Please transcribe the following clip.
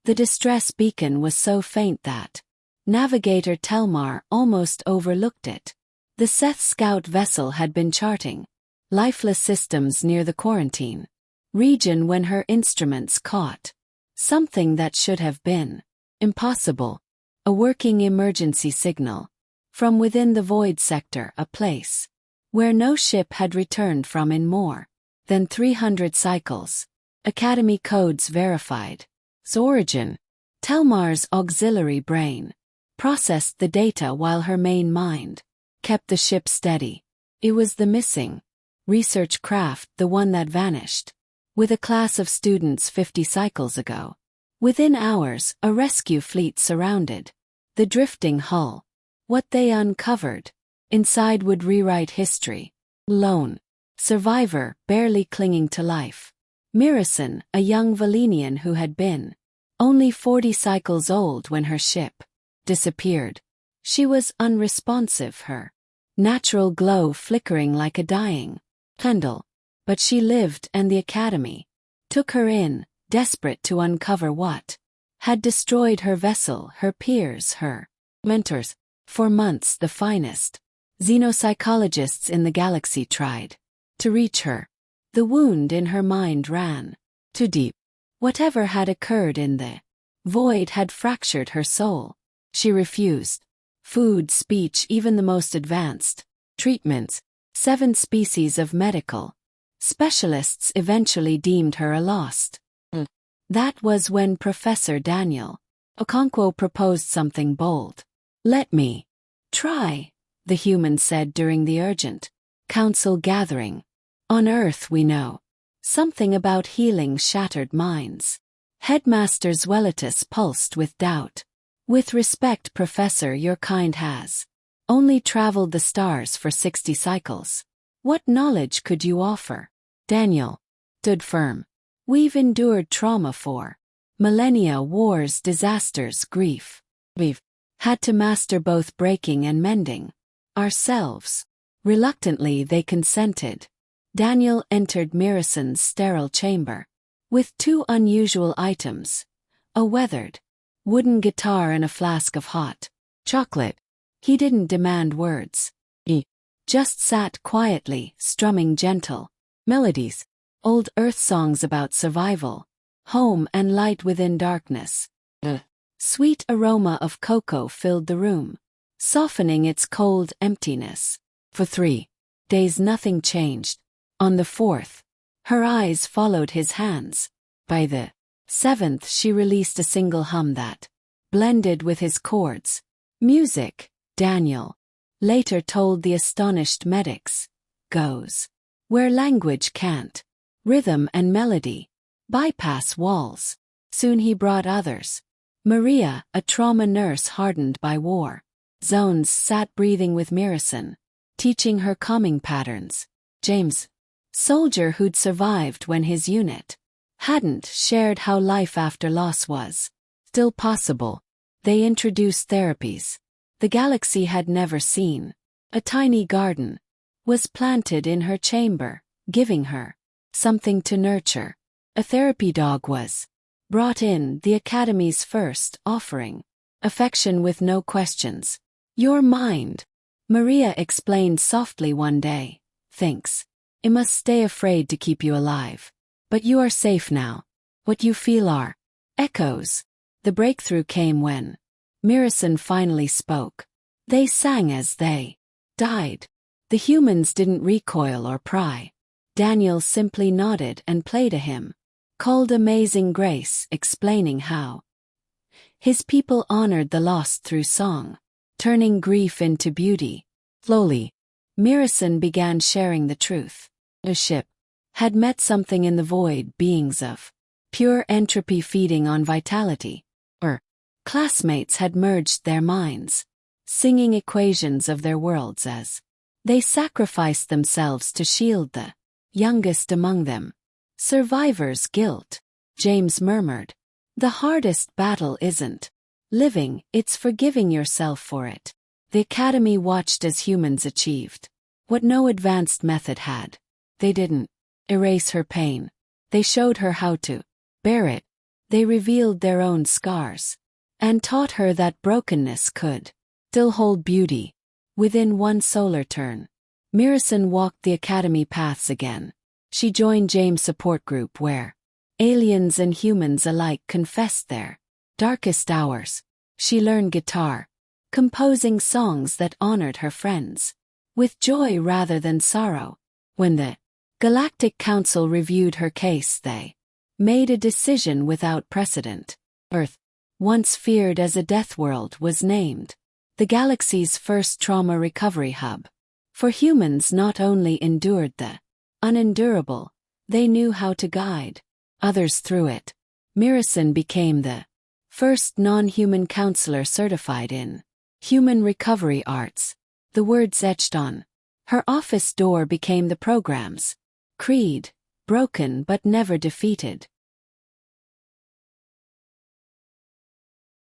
The distress beacon was so faint that Navigator Telmar almost overlooked it. The Seth scout vessel had been charting lifeless systems near the quarantine region when her instruments caught something that should have been impossible. A working emergency signal from within the void sector, a place where no ship had returned from in more than 300 cycles. Academy codes verified. Origin. Telmar's auxiliary brain processed the data while her main mind kept the ship steady. It was the missing research craft, the one that vanished with a class of students 50 cycles ago. Within hours, a rescue fleet surrounded the drifting hull. What they uncovered inside would rewrite history. Lone survivor, barely clinging to life. Mirison, a young Valenian who had been only 40 cycles old when her ship disappeared. She was unresponsive, her natural glow flickering like a dying candle. But she lived, and the Academy took her in, desperate to uncover what had destroyed her vessel, her peers, her mentors. For months the finest xenopsychologists in the galaxy tried to reach her. The wound in her mind ran too deep. Whatever had occurred in the void had fractured her soul. She refused food, speech, even the most advanced treatments. 7 species of medical specialists eventually deemed her a lost. That was when Professor Daniel Okonkwo proposed something bold. "Let me try," the human said during the urgent council gathering. "On Earth we know something about healing shattered minds." Headmaster Zwelitus pulsed with doubt. "With respect, Professor, your kind has only traveled the stars for 60 cycles. What knowledge could you offer?" Daniel stood firm. "We've endured trauma for millennia, wars, disasters, grief. We've had to master both breaking and mending ourselves." Reluctantly they consented. Daniel entered Mirison's sterile chamber with 2 unusual items: a weathered wooden guitar and a flask of hot chocolate. He didn't demand words. He just sat quietly, strumming gentle melodies, old Earth songs about survival, home, and light within darkness. A sweet aroma of cocoa filled the room, softening its cold emptiness. For 3 days nothing changed. On the 4th, her eyes followed his hands. By the 7th she released a single hum that blended with his chords. Music, Daniel later told the astonished medics, goes where language can't. Rhythm and melody bypass walls. Soon he brought others. Maria, a trauma nurse hardened by war zones, sat breathing with Mirison, teaching her calming patterns. James, soldier who'd survived when his unit hadn't, shared how life after loss was still possible. They introduced therapies the galaxy had never seen. A tiny garden was planted in her chamber, giving her something to nurture. A therapy dog was brought in, the Academy's first offering affection with no questions. "Your mind," Maria explained softly one day, "thinks it must stay afraid to keep you alive. But you are safe now. What you feel are echoes." The breakthrough came when Mirison finally spoke. They sang as they died. The humans didn't recoil or pry. Daniel simply nodded and played a hymn called Amazing Grace, explaining how his people honored the lost through song, turning grief into beauty. Slowly, Mirison began sharing the truth. A ship had met something in the void, beings of pure entropy feeding on vitality. Her classmates had merged their minds, singing equations of their worlds as they sacrificed themselves to shield the youngest among them. "Survivor's guilt," James murmured. "The hardest battle isn't living, it's forgiving yourself for it." The Academy watched as humans achieved what no advanced method had. They didn't erase her pain. They showed her how to bear it. They revealed their own scars and taught her that brokenness could still hold beauty within one solar turn. Mirison walked the academy paths again. She joined James' support group where aliens and humans alike confessed their darkest hours. She learned guitar, composing songs that honored her friends with joy rather than sorrow. When the Galactic Council reviewed her case, they made a decision without precedent. Earth, once feared as a death world, was named the galaxy's first trauma recovery hub. For humans not only endured the unendurable, they knew how to guide others through it. Mirison became the first non-human counselor certified in human recovery arts. The words etched on her office door became the program's creed: broken but never defeated.